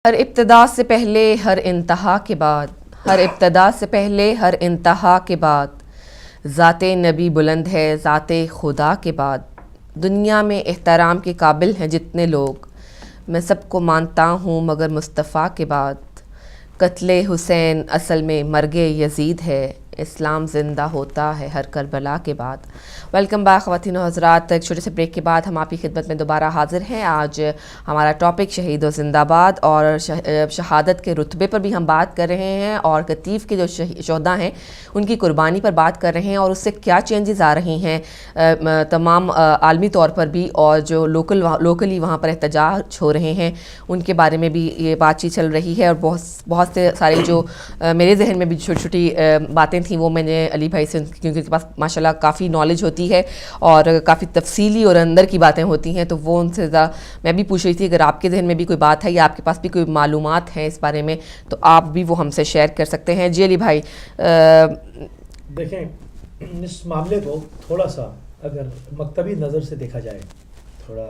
ہر ابتدا سے پہلے ہر انتہا کے بعد، ہر ابتدا سے پہلے ہر انتہا کے بعد، ذات نبی بلند ہے ذات خدا کے بعد۔ دنیا میں احترام کے قابل ہیں جتنے لوگ، میں سب کو مانتا ہوں مگر مصطفیٰ کے بعد۔ قتل حسین اصل میں مرگ یزید ہے، اسلام زندہ ہوتا ہے ہر کربلا کے بعد۔ ویلکم بیک خواتین و حضرات، ایک چھوٹے سے بریک کے بعد ہم آپ کی خدمت میں دوبارہ حاضر ہیں۔ آج ہمارا ٹاپک شہید و زندہ باد اور شہادت کے رتبے پر بھی ہم بات کر رہے ہیں، اور قطیف کے جو شہداء ہیں ان کی قربانی پر بات کر رہے ہیں، اور اس سے کیا چینجز آ رہی ہیں تمام عالمی طور پر بھی، اور جو لوکلی وہاں پر احتجاج ہو رہے ہیں ان کے بارے میں بھی یہ بات چیت چل رہی ہے۔ اور بہت سے سارے جو میرے ذہن میں بھی چھوٹی چھوٹی باتیں تھیں وہ میں نے علی بھائی سے، کیونکہ ان کے پاس ماشاءاللہ کافی نالج ہوتی ہے اور کافی تفصیلی اور اندر کی باتیں ہوتی ہیں، تو وہ ان سے زیادہ میں بھی پوچھ رہی تھی اگر آپ کے ذہن میں بھی کوئی بات ہے یا آپ کے پاس بھی کوئی معلومات ہیں اس بارے میں تو آپ بھی وہ ہم سے شیئر کر سکتے ہیں۔ جی علی بھائی، دیکھیں اس معاملے کو تھوڑا سا اگر مکتبی نظر سے دیکھا جائے، تھوڑا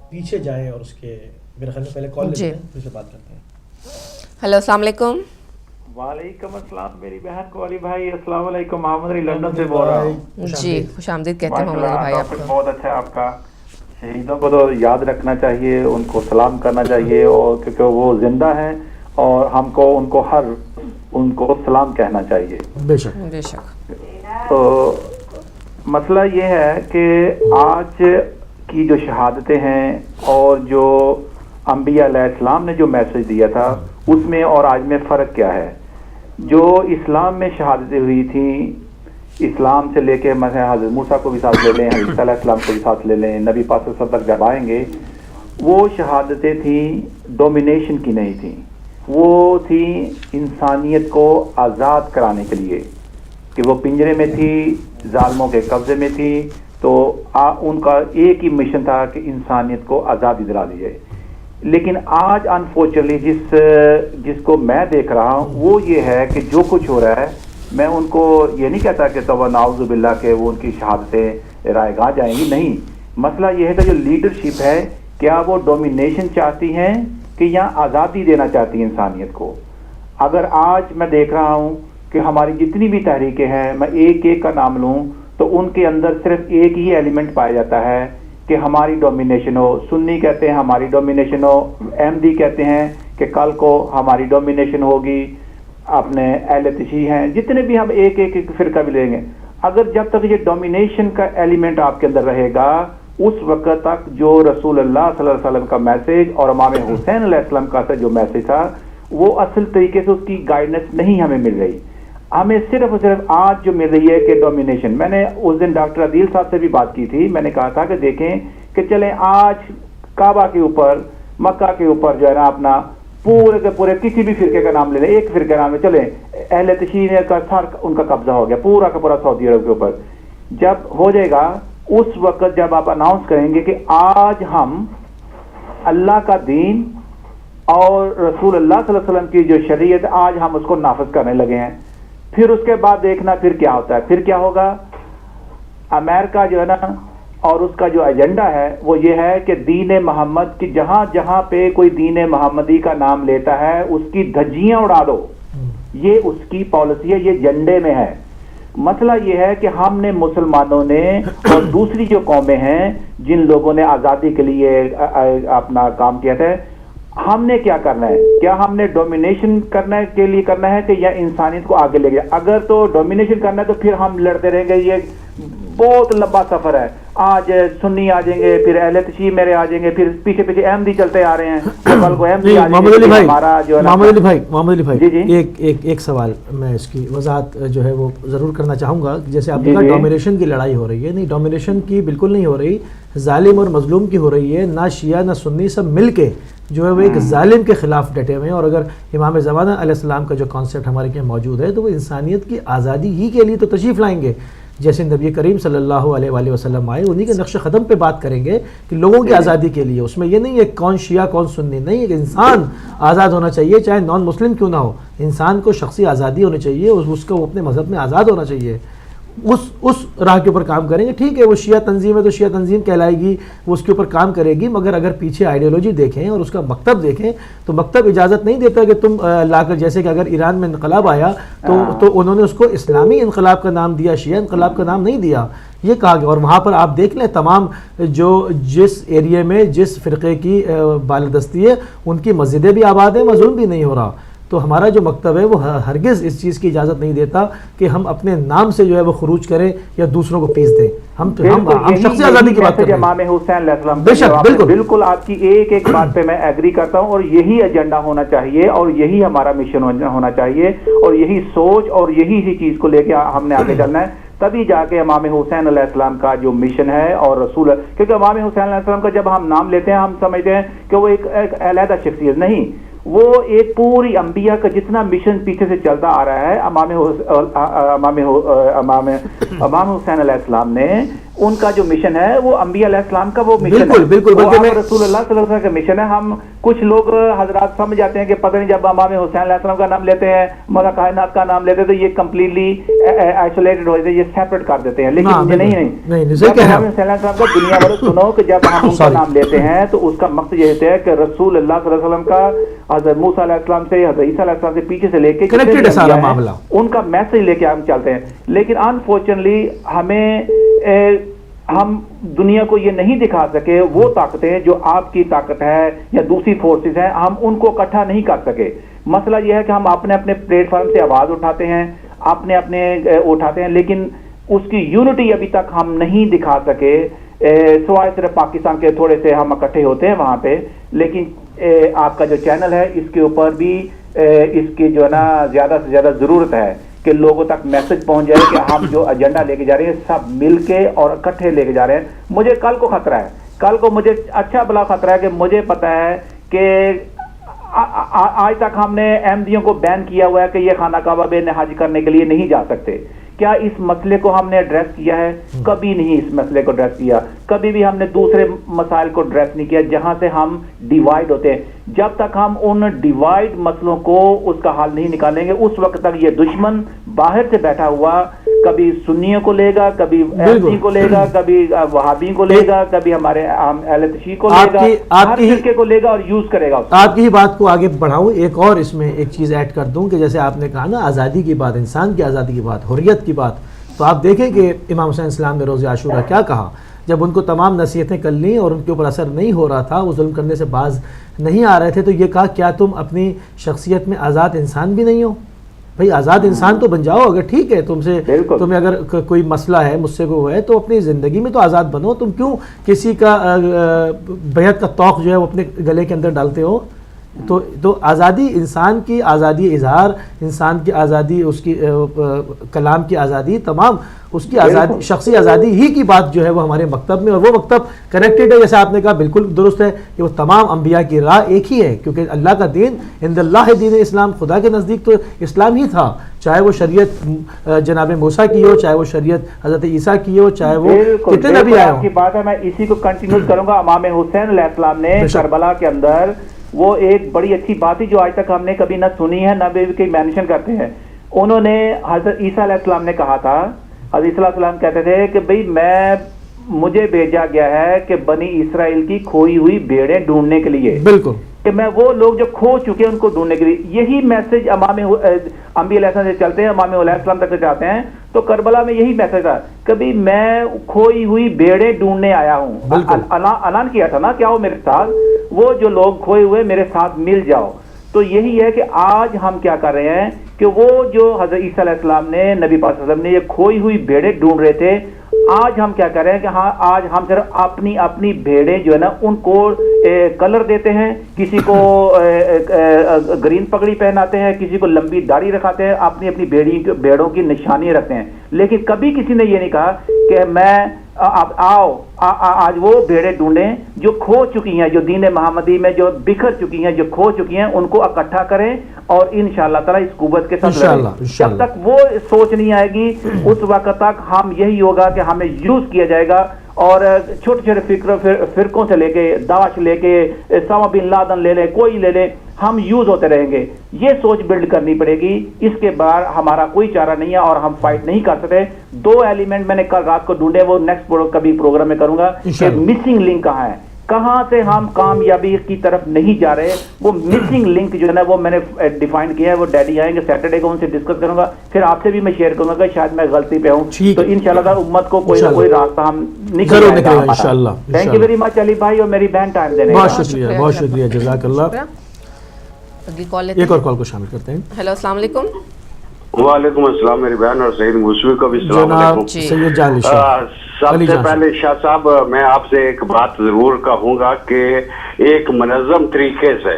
پیچھے جائیں، اور اس کے میرے خیال میں پہلے کال لیتے ہیں پھر سے بات کرتے ہیں۔ ہیلو، السلام علیکم۔ وعلیکم السلام میری بہن کو علی بھائی، السلام علیکم، محمد علی لندن سے بول رہا ہوں۔ جی خوش آمدید کہتے ہیں محمد علی بھائی آپ کو۔ بہت اچھا ہے آپ کا، شہیدوں کو تو یاد رکھنا چاہیے، ان کو سلام کرنا چاہیے، اور کیونکہ وہ زندہ ہیں اور ہم کو ان کو سلام کہنا چاہیے۔ بے شک بے شک۔ تو مسئلہ یہ ہے کہ آج کی جو شہادتیں ہیں اور جو انبیاء علیہ السلام نے جو میسج دیا تھا اس میں اور آج میں فرق کیا ہے۔ جو اسلام میں شہادتیں ہوئی تھیں، اسلام سے لے کے مثلا حضرت موسیٰ کو بھی ساتھ لے لیں، حضرت علیہ السلام کو بھی ساتھ لے لیں، نبی پاک صلی اللہ علیہ وسلم تک جب آئیں گے، وہ شہادتیں تھیں ڈومینیشن کی نہیں تھیں، وہ تھیں انسانیت کو آزاد کرانے کے لیے، کہ وہ پنجرے میں تھی، ظالموں کے قبضے میں تھی، تو ان کا ایک ہی مشن تھا کہ انسانیت کو آزادی دلا دی جائے۔ لیکن آج انفارچونیٹلی جس کو میں دیکھ رہا ہوں وہ یہ ہے کہ جو کچھ ہو رہا ہے، میں ان کو یہ نہیں کہتا کہ تو نعوذ باللہ کہ وہ ان کی شہادتیں رائے گاہ جائیں گی، نہیں۔ مسئلہ یہ ہے کہ جو لیڈرشپ ہے، کیا وہ ڈومینیشن چاہتی ہیں کہ یا آزادی دینا چاہتی ہیں انسانیت کو۔ اگر آج میں دیکھ رہا ہوں کہ ہماری جتنی بھی تحریکیں ہیں، میں ایک ایک کا نام لوں تو ان کے اندر صرف ایک ہی ایلیمنٹ پایا جاتا ہے کہ ہماری ڈومینیشن ہو۔ سنی کہتے ہیں ہماری ڈومینیشن ہو، احمدی کہتے ہیں کہ کل کو ہماری ڈومینیشن ہوگی، اپنے اہل تشیع ہیں، جتنے بھی ہم ایک ایک فرقہ بھی لیں گے، اگر جب تک یہ ڈومینیشن کا ایلیمنٹ آپ کے اندر رہے گا، اس وقت تک جو رسول اللہ صلی اللہ علیہ وسلم کا میسج اور امام حسین علیہ السلام کا جو میسج تھا وہ اصل طریقے سے اس کی گائیڈنس نہیں ہمیں مل رہی۔ ہمیں صرف اور صرف آج جو مل رہی ہے کہ ڈومینیشن۔ میں نے اس دن ڈاکٹر عدیل صاحب سے بھی بات کی تھی، میں نے کہا تھا کہ دیکھیں کہ چلیں آج کعبہ کے اوپر، مکہ کے اوپر جو ہے نا اپنا پورے کے پورے کسی بھی فرقے کا نام لے لیں، ایک فرقے کا نام لے چلیں، اہل تشیع کا سر ان کا قبضہ ہو گیا پورا کا پورا سعودی عرب کے اوپر۔ جب ہو جائے گا اس وقت جب آپ اناؤنس کریں گے کہ آج ہم اللہ کا دین اور رسول اللہ صلی اللہ علیہ وسلم کی جو شریعت آج ہم اس کو نافذ کرنے لگے ہیں، پھر اس کے بعد دیکھنا پھر کیا ہوتا ہے۔ پھر کیا ہوگا، امریکہ جو ہے نا اور اس کا جو ایجنڈا ہے وہ یہ ہے کہ دین محمد کی جہاں جہاں پہ کوئی دین محمدی کا نام لیتا ہے اس کی دھجیاں اڑا دو، یہ اس کی پالیسی ہے، یہ ایجنڈے میں ہے۔ مسئلہ یہ ہے کہ ہم نے مسلمانوں نے اور دوسری جو قومیں ہیں جن لوگوں نے آزادی کے لیے اپنا کام کیا تھا، ہم نے کیا کرنا ہے؟ کیا ہم نے ڈومینیشن کرنے کے لیے کرنا ہے کہ یا انسانیت کو آگے لے گیا؟ اگر تو ڈومینیشن کرنا ہے تو پھر ہم لڑتے رہیں گے، یہ بہت لمبا سفر ہے۔ آج سنی آ جائیں گے، پھر اہل تشیع میرے آ جائیں گے، پھر پیچھے پیچھے احمدی چلتے آ رہے ہیں، کل کو احمدی آ جائیں گے، ہمارا جو ہے محمد علی بھائی ایک سوال میں اس کی وضاحت جو ہے وہ ضرور کرنا چاہوں گا۔ جیسے آپ نے کہا ڈومینیشن کی لڑائی ہو رہی ہے، نہیں، ڈومینیشن کی بالکل نہیں ہو رہی، ظالم اور مظلوم کی ہو رہی ہے۔ نہ شیعہ نہ سنی سب مل کے جو ہے وہ ایک ظالم کے خلاف ڈٹے ہوئے ہیں، اور اگر امام زمانہ علیہ السلام کا جو کانسیپٹ ہمارے یہاں موجود ہے تو وہ انسانیت کی آزادی ہی کے لیے تو تشریف لائیں گے، جیسے نبی کریم صلی اللہ علیہ وآلہ وسلم آئے، انہی کے نقش قدم پہ بات کریں گے کہ لوگوں کی آزادی کے لیے۔ اس میں یہ نہیں ہے کون شیعہ کون سنی، نہیں، ایک انسان آزاد ہونا چاہیے، چاہے نان مسلم کیوں نہ ہو، انسان کو شخصی آزادی ہونی چاہیے، اس کو اپنے مذہب میں آزاد ہونا چاہیے۔ اس راہ کے اوپر کام کریں گے. ٹھیک ہے وہ شیعہ تنظیم ہے تو شیعہ تنظیم کہلائے گی, وہ اس کے اوپر کام کرے گی, مگر اگر پیچھے آئیڈیالوجی دیکھیں اور اس کا مکتب دیکھیں تو مکتب اجازت نہیں دیتا کہ تم لا کر, جیسے کہ اگر ایران میں انقلاب آیا تو انہوں نے اس کو اسلامی انقلاب کا نام دیا, شیعہ انقلاب کا نام نہیں دیا, یہ کہا گیا. اور وہاں پر آپ دیکھ لیں تمام جس ایریے میں جس فرقے کی بالادستی ہے ان کی مسجدیں بھی آباد ہیں, ظلم بھی نہیں ہو رہا. تو ہمارا جو مکتب ہے وہ ہرگز اس چیز کی اجازت نہیں دیتا کہ ہم اپنے نام سے جو ہے وہ خروج کریں یا دوسروں کو پیس دیں. ہم شخصی آزادی کی بات کرتے ہیں. امام حسین علیہ السلام بے شک بالکل آپ کی ایک ایک بات پہ میں ایگری کرتا ہوں, اور یہی ایجنڈا ہونا چاہیے اور یہی ہمارا مشن ہونا چاہیے اور یہی سوچ اور یہی چیز کو لے کے ہم نے آگے چلنا ہے. تبھی جا کے امام حسین علیہ السلام کا جو مشن ہے اور رسول, کیونکہ امام حسین علیہ السلام کا جب ہم نام لیتے ہیں ہم سمجھتے ہیں کہ وہ ایک علیحدہ شخصیت نہیں, وہ ایک پوری انبیاء کا جتنا مشن پیچھے سے چلتا آ رہا ہے. امام حسین علیہ السلام نے ان کا جو مشن ہے وہ انبیاء علیہ السلام کا وہ مشن ہے, رسول اللہ صلی اللہ علیہ وسلم کا مشن ہے. ہم کچھ لوگ حضرات سمجھ جاتے ہیں کہ پتہ نہیں جب امام حسین علیہ السلام کا نام لیتے ہیں مولا کائنات کا نام لیتے ہیں تو یہ کمپلیٹلی آئسولیٹڈ ہو جاتے ہیں, یہ سیپریٹ کر دیتے ہیں. لیکن یہ نہیں, امام حسین علیہ السلام کا دنیا بھر سنو کہ جب ہم ان کا نام لیتے ہیں تو اس کا مقصد یہ ہوتا ہے کہ رسول اللہ صلی اللہ علیہ وسلم کا حضرت موسیٰ علیہ السلام سے حضرت عیسیٰ علیہ السلام سے پیچھے سے لے کے ان کا میسج لے کے ہم چلتے ہیں. لیکن انفارچونیٹلی ہم دنیا کو یہ نہیں دکھا سکے وہ طاقتیں جو آپ کی طاقت ہے یا دوسری فورسز ہیں, ہم ان کو اکٹھا نہیں کر سکے. مسئلہ یہ ہے کہ ہم اپنے اپنے پلیٹ فارم سے آواز اٹھاتے ہیں, اٹھاتے ہیں, لیکن اس کی یونٹی ابھی تک ہم نہیں دکھا سکے, سوائے صرف پاکستان کے تھوڑے سے ہم اکٹھے ہوتے ہیں وہاں پہ. لیکن آپ کا جو چینل ہے اس کے اوپر بھی اس کی جو ہے نا زیادہ سے زیادہ ضرورت ہے کہ لوگوں تک میسج پہنچ جائے کہ ہم جو ایجنڈا لے کے جا رہے ہیں سب مل کے اور اکٹھے لے کے جا رہے ہیں. مجھے کل کو خطرہ ہے, کل کو مجھے اچھا بلا خطرہ ہے کہ مجھے پتا ہے کہ آج تک ہم نے احمدیوں کو بین کیا ہوا ہے کہ یہ خانہ کعبہ میں حج کرنے کے لیے نہیں جا سکتے. کیا اس مسئلے کو ہم نے ایڈریس کیا ہے؟ کبھی نہیں اس مسئلے کو ایڈریس کیا. کبھی بھی ہم نے دوسرے مسائل کو ایڈریس نہیں کیا جہاں سے ہم ڈیوائیڈ ہوتے ہیں. جب تک ہم ان ڈیوائیڈ مسئلوں کو اس کا حل نہیں نکالیں گے اس وقت تک یہ دشمن باہر سے بیٹھا ہوا کبھی سنیوں کو لے گا, کبھی ایسی کو لے گا, کبھی وہابی کو لے گا, کبھی ہمارے اہل تشیع کو لے گا, ہر فرقے کو لے گا اور یوز کرے گا. آپ کی ہی بات کو آگے بڑھاؤں, ایک اور اس میں ایک چیز ایڈ کر دوں کہ جیسے آپ نے کہا نا آزادی کی بات, انسان کی آزادی کی بات, حریت کی بات, تو آپ دیکھیں کہ امام حسین السلام نے روز عاشورہ کیا کہا جب ان کو تمام نصیحتیں کر لیں اور ان کے اوپر اثر نہیں ہو رہا تھا, وہ ظلم کرنے سے باز نہیں آ رہے تھے, تو یہ کہا کیا تم اپنی شخصیت میں آزاد انسان بھی نہیں ہو؟ بھئی آزاد انسان تو بن جاؤ, اگر ٹھیک ہے تمہیں اگر کوئی مسئلہ ہے مجھ سے کوئی ہے تو اپنی زندگی میں تو آزاد بنو. تم کیوں کسی کا بیعت کا توق جو ہے وہ اپنے گلے کے اندر ڈالتے ہو؟ تو آزادی, انسان کی آزادی اظہار, انسان کی آزادی, اس کی کلام کی آزادی, تمام اس کی آزادی, شخصی آزادی ہی کی بات جو ہے وہ ہمارے مکتب میں, اور وہ مکتب کنیکٹڈ ہے جیسے آپ نے کہا, بالکل درست ہے کہ وہ تمام انبیاء کی راہ ایک ہی ہے, کیونکہ اللہ کا دین عند اللہ دین اسلام, خدا کے نزدیک تو اسلام ہی تھا, چاہے وہ شریعت جناب موسیٰ کی ہو, چاہے وہ شریعت حضرت عیسیٰ کی ہو, چاہے وہ کتنے نبی آئے ہوں. کی بات ہے, میں اسی کو کنٹینیو کروں گا. امام حسین علیہ السلام نے کربلا کے اندر وہ ایک بڑی اچھی بات تھی جو آج تک ہم نے کبھی نہ سنی ہے نہ بھی مینشن کرتے ہیں. انہوں نے حضرت عیسیٰ علیہ السلام نے کہا تھا, حضرت عیسیٰ علیہ السلام کہتے تھے کہ بھئی مجھے بھیجا گیا ہے کہ بنی اسرائیل کی کھوئی ہوئی بھیڑیں ڈھونڈنے کے لیے, بالکل کہ میں وہ لوگ جو کھو چکے ہیں ان کو ڈھونڈنے کے لیے. یہی میسج امام انبیاء علیہ السلام سے چلتے ہیں, امام علیہ السلام تک چاہتے ہیں. تو کربلا میں یہی میسج تھا, کبھی میں کھوئی ہوئی بھیڑیں ڈھونڈنے آیا ہوں. اعلان کیا تھا نا, کیا وہ میرے ساتھ, وہ جو لوگ کھوئے ہوئے میرے ساتھ مل جاؤ. تو یہی ہے کہ آج ہم کیا کر رہے ہیں کہ وہ جو حضرت عیسیٰ علیہ السلام نے, نبی پاک صلی اللہ علیہ وسلم نے یہ کھوئی ہوئی بھیڑیں ڈھونڈ رہے تھے, آج ہم کیا کر رہے ہیں کہ ہاں آج ہم صرف اپنی بھیڑیں جو ہے نا ان کو کلر دیتے ہیں, کسی کو گرین پگڑی پہناتے ہیں, کسی کو لمبی داڑھی رکھاتے ہیں, اپنی بھیڑوں کی نشانی رکھتے ہیں. لیکن کبھی کسی نے یہ نہیں کہا کہ میں آؤ آج وہ بھیڑیں ڈھونڈیں جو کھو چکی ہیں, جو دین محمدی میں جو بکھر چکی ہیں, جو کھو چکی ہیں, ان کو اکٹھا کریں اور انشاءاللہ تعالی اس قوت کے ساتھ لڑیں. جب تک وہ سوچ نہیں آئے گی اس وقت تک ہم یہی ہوگا کہ ہمیں یوز کیا جائے گا, اور چھوٹے چھوٹے فرقوں سے لے کے داعش لے کے اسامہ بن لادن لے لیں, کوئی لے لیں, ہم یوز ہوتے رہیں گے. یہ سوچ بلڈ کرنی پڑے گی. اس کے بعد ہمارا کوئی چارہ نہیں ہے اور ہم فائٹ نہیں کر سکتے. 2 ایلیمنٹ میں نے کل رات کو ڈھونڈے, وہ نیکسٹ کبھی پروگرام میں کروں گا کہ مسنگ لنک کہاں ہے, کہاں سے ہم کامیابی کی طرف نہیں جا رہے. وہ مسنگ لنک جو ہے نا وہ میں نے ڈیفائن کیا ہے. وہ ڈیڈی آئیں گے سیٹرڈے کو, ان سے ڈسکس کروں گا, پھر آپ سے بھی میں شیئر کروں گا کہ شاید میں غلطی پہ ہوں. تو انشاءاللہ امت کو کوئی نہ کوئی راستہ ہم نکل جائے گا انشاءاللہ. تھینک یو ویری مچ علی بھائی اور میری بہن ٹائم دینے. بہت شکریہ, جزاک اللہ. ایک اور کال کو شامل کرتے ہیں. ہیلو, السلام علیکم. وعلیکم السلام میری بہن اور سعید موسوی کو بھی السلام علیکم. سید جان سب سے پہلے شاہ صاحب میں آپ سے ایک بات ضرور کہوں گا کہ ایک منظم طریقے سے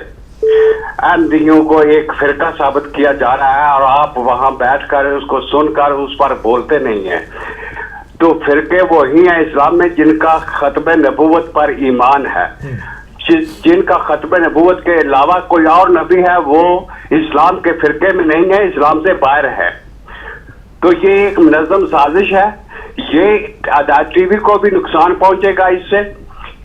احمدیوں کو ایک فرقہ ثابت کیا جا رہا ہے اور آپ وہاں بیٹھ کر اس کو سن کر اس پر بولتے نہیں ہیں. تو فرقے وہی ہیں اسلام میں جن کا ختم نبوت پر ایمان ہے, جن کا ختم نبوت کے علاوہ کوئی اور نبی ہے وہ اسلام کے فرقے میں نہیں ہے, اسلام سے باہر ہے. تو یہ ایک منظم سازش ہے. یہ ٹی وی کو بھی نقصان پہنچے گا اس سے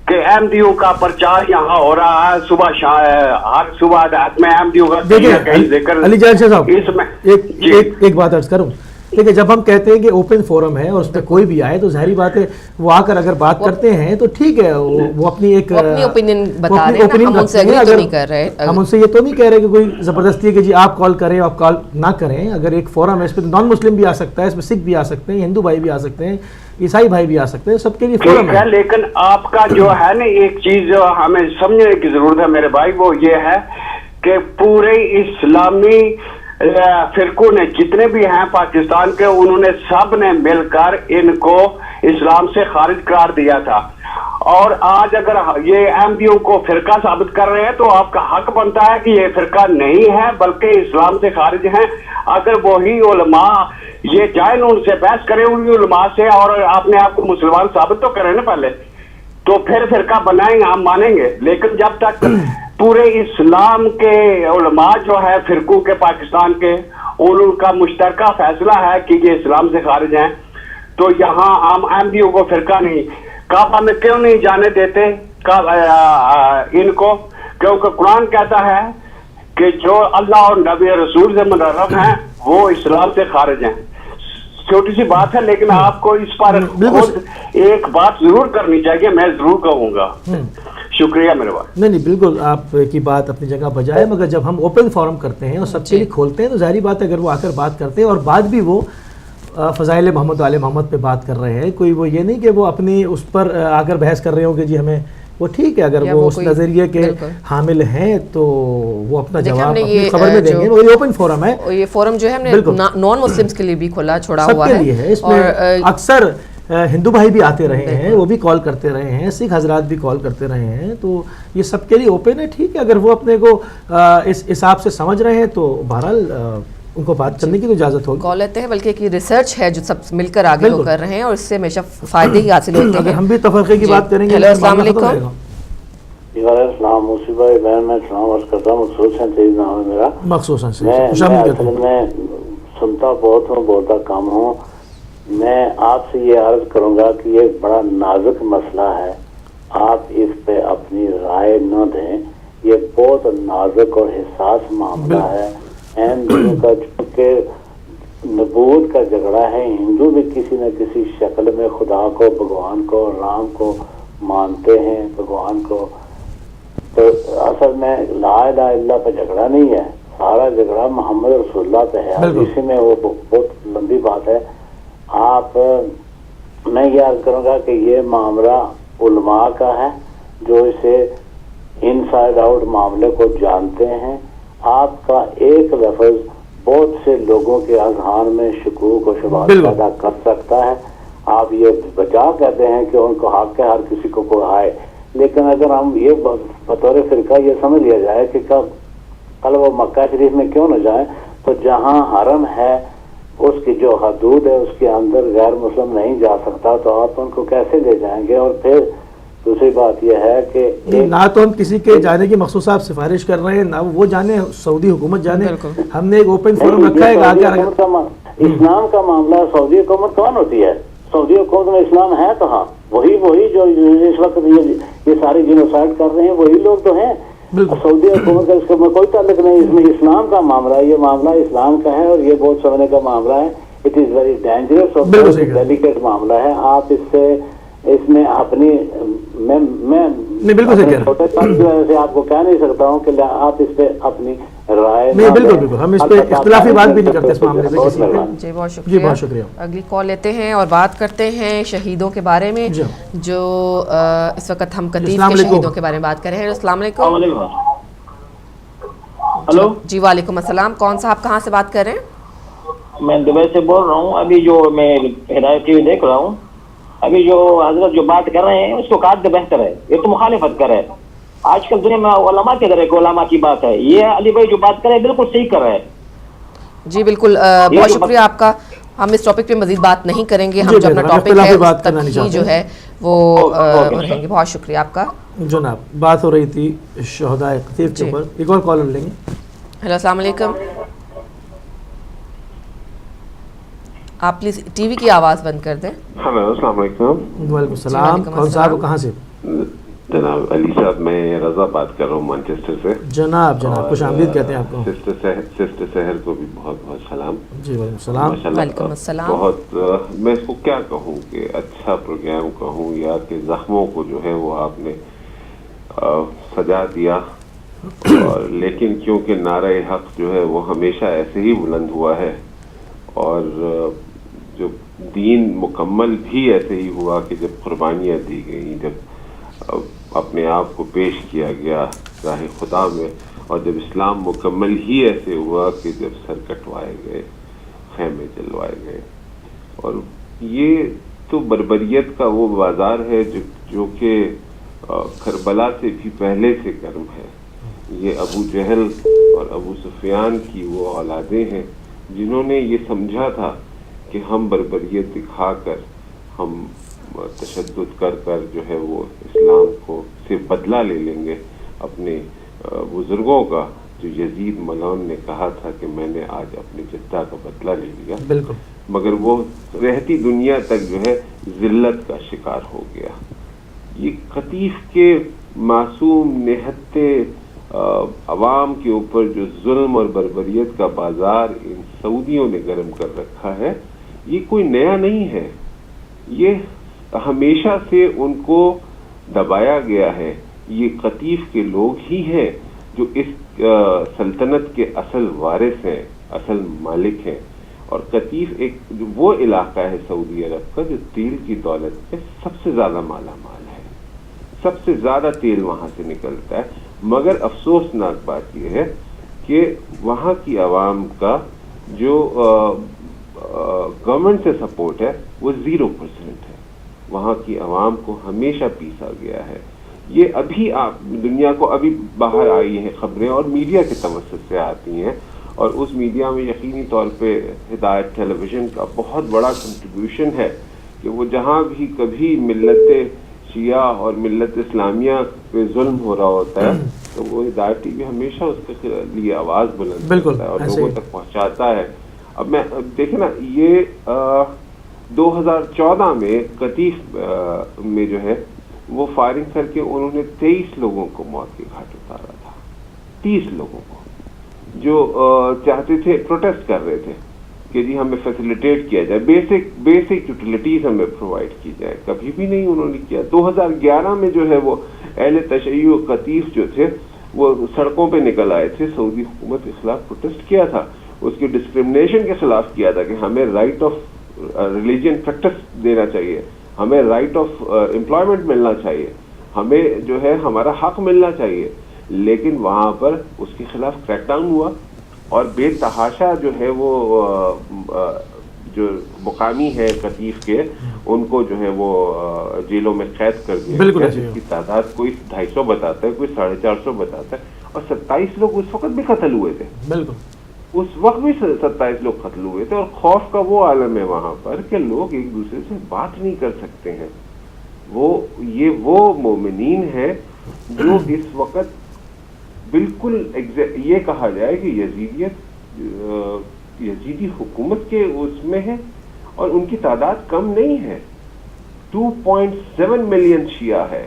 کہ احمدیوں کا پرچار یہاں ہو رہا ہے صبح ہر صبح رات میں احمدیوں کا ذکر. علی جان شاہ صاحب اس میں ایک بات عرض کروں. دیکھیں جب ہم کہتے ہیں کہ اوپن فورم ہے اور اس پہ کوئی بھی آئے تو ظاہری بات ہے وہ آ کر اگر بات کرتے ہیں تو ٹھیک ہے, وہ اپنی ایک اوپینین بتا رہے ہیں, ہم ان سے ایگری نہیں کر رہے. ہم ان سے یہ تو نہیں کہہ رہے کہ کوئی زبردستی ہے کہ جی آپ کال کریں آپ کال نہ کریں. اگر ایک فورم ہے اس پہ نان مسلم بھی آ سکتا ہے, اس میں سکھ بھی آ سکتے ہیں, ہندو بھائی بھی آ سکتے ہیں, عیسائی بھائی بھی آ سکتے ہیں, سب کے لیے فورم ہے. لیکن آپ کا جو ہے نا ایک چیز جو ہمیں سمجھنے کی ضرورت ہے میرے بھائی, وہ یہ ہے کہ پورے اسلامی فرقوں نے جتنے بھی ہیں پاکستان کے, انہوں نے سب نے مل کر ان کو اسلام سے خارج قرار دیا تھا. اور آج اگر یہ احمدیوں کو فرقہ ثابت کر رہے ہیں تو آپ کا حق بنتا ہے کہ یہ فرقہ نہیں ہے بلکہ اسلام سے خارج ہیں. اگر وہی علماء یہ جائیں ان سے بحث کریں ان علماء سے اور اپنے آپ کو مسلمان ثابت تو کریں نا پہلے, تو پھر فرقہ بنائیں گے, ہم مانیں گے. لیکن جب تک پورے اسلام کے علماء جو ہے فرقوں کے پاکستان کے, ان کا مشترکہ فیصلہ ہے کہ یہ اسلام سے خارج ہیں, تو یہاں ہم احمدیوں کو فرقہ نہیں کعبہ میں کیوں نہیں جانے دیتے ان کو, کیونکہ قرآن کہتا ہے کہ جو اللہ اور نبی رسول سے منحرف ہیں وہ اسلام سے خارج ہیں. چھوٹی سی بات ہے لیکن آپ کو اس پر خود ایک بات ضرور کرنی چاہیے, میں ضرور کہوں گا. شکریہ میرے بھائی. نہیں بالکل آپ کی بات اپنی جگہ بجائے, مگر جب ہم اوپن فورم کرتے ہیں اور سب کے لیے کھولتے ہیں تو ظاہری بات ہے اگر وہ آ کر بات کرتے ہیں اور بات بھی وہ فضائل محمد وآل محمد پہ بات کر رہے ہیں, کوئی وہ یہ نہیں کہ وہ اپنی اس پر آ کر بحث کر رہے ہوں کہ جی ہمیں وہ ٹھیک ہے, اگر وہ اس نظریے کے حامل ہیں تو وہ اپنا جواب اپنی خبر میں دیں گے. وہ اوپن فورم ہے, یہ فورم جو ہے ہم نے نان مسلمز کے لیے بھی کھلا چھوڑا ہوا ہے, سب کے لیے ہے. اس میں اکثر ہندو بھائی بھی آتے رہے ہیں, وہ بھی کال کرتے رہے ہیں, سکھ حضرات بھی کال کرتے رہے ہیں, تو یہ سب کے لیے اوپن ہے. ٹھیک ہے, اگر وہ اپنے کو اس حساب سے سمجھ رہے ہیں تو بہرحال ان کو بات کرنے کی تو اجازت ہوگی. کال لیتے ہیں, بلکہ ایک ریسرچ ہے جو سب مل کر آگے وہ کر رہے ہیں اور اس سے ہمیشہ فائدے ہی حاصل ہوتے ہیں. ہم بھی تفرقے کی بات کریں گے. ہیلو, السلام علیکم. وعلیکم السلام. موسی بھائی بہن میں سلام عرض کرتا ہوں. مخصوصاً تیز نام ہے میرا, مخصوصاً میں سنتا بہت ہوں بولتا کم ہوں. میں آپ سے یہ عرض کروں گا کہ یہ بڑا نازک مسئلہ ہے, آپ اس پہ اپنی رائے نہ دیں. یہ بہت نازک اور حساس معاملہ ہے. احمدیوں کا چونکہ نبوت کا جھگڑا ہے, ہندو بھی کسی نہ کسی شکل میں خدا کو, بھگوان کو, رام کو مانتے ہیں, بھگوان کو. تو اصل میں لا الہ الا اللہ پہ جھگڑا نہیں ہے, سارا جھگڑا محمد رسول اللہ پہ ہے. اسی میں وہ بہت لمبی بات ہے. آپ میں یہ عرض کروں گا کہ یہ معاملہ علماء کا ہے جو اسے ان سائڈ آؤٹ معاملے کو جانتے ہیں. آپ کا ایک لفظ بہت سے لوگوں کے اذہان میں شکوک و شبہات پیدا کر سکتا ہے. آپ یہ بچا کہتے ہیں کہ ان کو حق ہے ہر کسی کو آئے, لیکن اگر ہم یہ بطور فرقہ یہ سمجھ لیا جائے کہ کل وہ مکہ شریف میں کیوں نہ جائیں, تو جہاں حرم ہے اس کی جو حدود ہے اس کے اندر غیر مسلم نہیں جا سکتا, تو آپ ان کو کیسے لے جائیں گے؟ اور پھر دوسری بات یہ ہے کہ نہ تو ہم کسی کے جانے کی مخصوص آپ سفارش کر رہے ہیں, نہ وہ جانے, سعودی حکومت جانے. ہم نے ایک اوپن فورم رکھا ہے. اسلام کا معاملہ سعودی حکومت کون ہوتی ہے؟ سعودی حکومت میں اسلام ہے کہاں؟ وہی جو اس وقت یہ ساری جینوسائیڈ کر رہے ہیں وہی لوگ تو ہیں. سعودی حکومت کا اس کا کوئی تعلق نہیں. اس میں اسلام کا معاملہ ہے, یہ معاملہ اسلام کا ہے اور یہ بہت سمجھنے کا معاملہ ہے. اٹ از ویری ڈینجرس اور ڈیلیکیٹ معاملہ ہے. آپ اس میں اپنی چھوٹے پن کی وجہ سے آپ کو کہہ نہیں سکتا ہوں کہ آپ اس پہ اپنی رائے. بالکل ہم اس پہ اختلافی بات بھی نہیں کرتے اس معاملے میں. جی بہت شکریہ. اگلی کال لیتے ہیں اور بات کرتے ہیں شہیدوں کے بارے میں جو اس وقت ہم قطیف کے شہیدوں کے بارے میں بات کر رہے ہیں. السلام علیکم. ہلو جی وعلیکم السلام. کون صاحب کہاں سے بات کر رہے ہیں؟ میں دبئی سے بول رہا ہوں. ابھی جو میں ہدایت ٹی وی دیکھ رہا ہوں, ابھی جو حضرت جو بات کر رہے ہیں اس کو کاٹ دے بہتر ہے. یہ تو مخالفت کر رہے ہیں. آج کل دنیا میں علماء کے در علماء کی بات ہے. یہ علی بھائی جو بات کر رہے ہیں بالکل صحیح کر رہے ہیں. جی بالکل, بہت شکریہ آپ کا. ہم اس ٹاپک پہ مزید بات نہیں کریں گے. ہم جو اپنا ٹاپک ہے اس تک ہی جو ہے وہ رہیں گے. بہت شکریہ آپ کا. جناب بات ہو رہی تھی شہداء قطیف کے اوپر. ایک اور کالر لیں گے. ہیلو السلام علیکم. آپ پلیز ٹی وی کی آواز بند کر دیں. ہلو السلام علیکم. وعلیکم السلام. کون صاحب کہاں سے؟ جناب علی صاحب, میں رضا بات کر رہا ہوں مانچسٹر سے. جناب خوش آمدید کہتے ہیں آپ کو. سسٹر سحر کو بھی بہت بہت سلام. جی وعلیکم السلام. وعلیکم السلام. بہت میں اس کو کیا کہوں کہ اچھا پروگرام کہوں یا کہ زخموں کو جو ہے وہ آپ نے سجا دیا. اور لیکن کیونکہ نعرہ حق جو ہے وہ ہمیشہ ایسے ہی بلند ہوا ہے اور جو دین مکمل بھی ایسے ہی ہوا کہ جب قربانیاں دی گئیں, جب اپنے آپ کو پیش کیا گیا راہ خدا میں, اور جب اسلام مکمل ہی ایسے ہوا کہ جب سر کٹوائے گئے, خیمے جلوائے گئے. اور یہ تو بربریت کا وہ بازار ہے جو کہ کربلا سے بھی پہلے سے گرم ہے. یہ ابو جہل اور ابو سفیان کی وہ اولادیں ہیں جنہوں نے یہ سمجھا تھا کہ ہم بربریت دکھا کر, ہم تشدد کر کر جو ہے وہ اسلام کو سے بدلہ لے لیں گے اپنے بزرگوں کا, جو یزید ملعون نے کہا تھا کہ میں نے آج اپنے جدہ کا بدلہ لے لیا. بالکل. مگر وہ رہتی دنیا تک جو ہے ذلت کا شکار ہو گیا. یہ قطیف کے معصوم نہتے عوام کے اوپر جو ظلم اور بربریت کا بازار ان سعودیوں نے گرم کر رکھا ہے, یہ کوئی نیا نہیں ہے. یہ ہمیشہ سے ان کو دبایا گیا ہے. یہ قطیف کے لوگ ہی ہیں جو اس سلطنت کے اصل وارث ہیں, اصل مالک ہیں. اور قطیف ایک وہ علاقہ ہے سعودی عرب کا جو تیل کی دولت پہ سب سے زیادہ مالا مال ہے, سب سے زیادہ تیل وہاں سے نکلتا ہے. مگر افسوسناک بات یہ ہے کہ وہاں کی عوام کا جو گورنمنٹ سے سپورٹ ہے وہ 0% ہے. وہاں کی عوام کو ہمیشہ پیسا گیا ہے. یہ ابھی دنیا کو ابھی باہر آئی ہیں خبریں اور میڈیا کے توسط سے آتی ہیں, اور اس میڈیا میں یقینی طور پہ ہدایت ٹیلی ویژن کا بہت بڑا کنٹریبیوشن ہے کہ وہ جہاں بھی کبھی ملت شیعہ اور ملت اسلامیہ پہ ظلم ہو رہا ہوتا ہے تو وہ ہدایت ٹی وی ہمیشہ اس کے لیے آواز بلند کرتا ہے اور لوگوں تک پہنچاتا ہے. اب میں دیکھیں نا, یہ 2014 میں قطیف میں جو ہے وہ فائرنگ کر کے انہوں نے 23 لوگوں کو موت کے گھاٹ اتارا تھا. 30 لوگوں کو جو چاہتے تھے, پروٹیسٹ کر رہے تھے کہ جی ہمیں فیسیلیٹیٹ کیا جائے, بیسک یوٹیلیٹیز ہمیں پرووائڈ کی جائے. کبھی بھی نہیں انہوں نے کیا. 2011 میں جو ہے وہ اہل تشیع قطیف جو تھے وہ سڑکوں پہ نکل آئے تھے, سعودی حکومت کے خلاف پروٹیسٹ کیا تھا, اس کی ڈسکرمنیشن کے خلاف کیا تھا کہ ہمیں رائٹ آف ریلیجن پریکٹس دینا چاہیے, ہمیں رائٹ آف امپلائمنٹ ملنا چاہیے, ہمیں جو ہے ہمارا حق ملنا چاہیے. لیکن وہاں پر اس کے خلاف کریک ڈاؤن ہوا اور بے تحاشا جو ہے وہ جو مقامی ہے قطیف کے ان کو جو ہے وہ جیلوں میں قید کر دیا, جس کی تعداد کوئی 250 بتاتا ہے, کوئی 450 بتاتا ہے, اور 27 لوگ اس وقت بھی قتل ہوئے تھے. بالکل اس وقت بھی 27 لوگ قتل ہوئے تھے. اور خوف کا وہ عالم ہے وہاں پر کہ لوگ ایک دوسرے سے بات نہیں کر سکتے ہیں. وہ مومنین ہے جو اس وقت بالکل یہ کہا جائے کہ یزیدی حکومت کے اس میں ہے اور ان کی تعداد کم نہیں ہے. 2.7 ملین شیعہ ہے,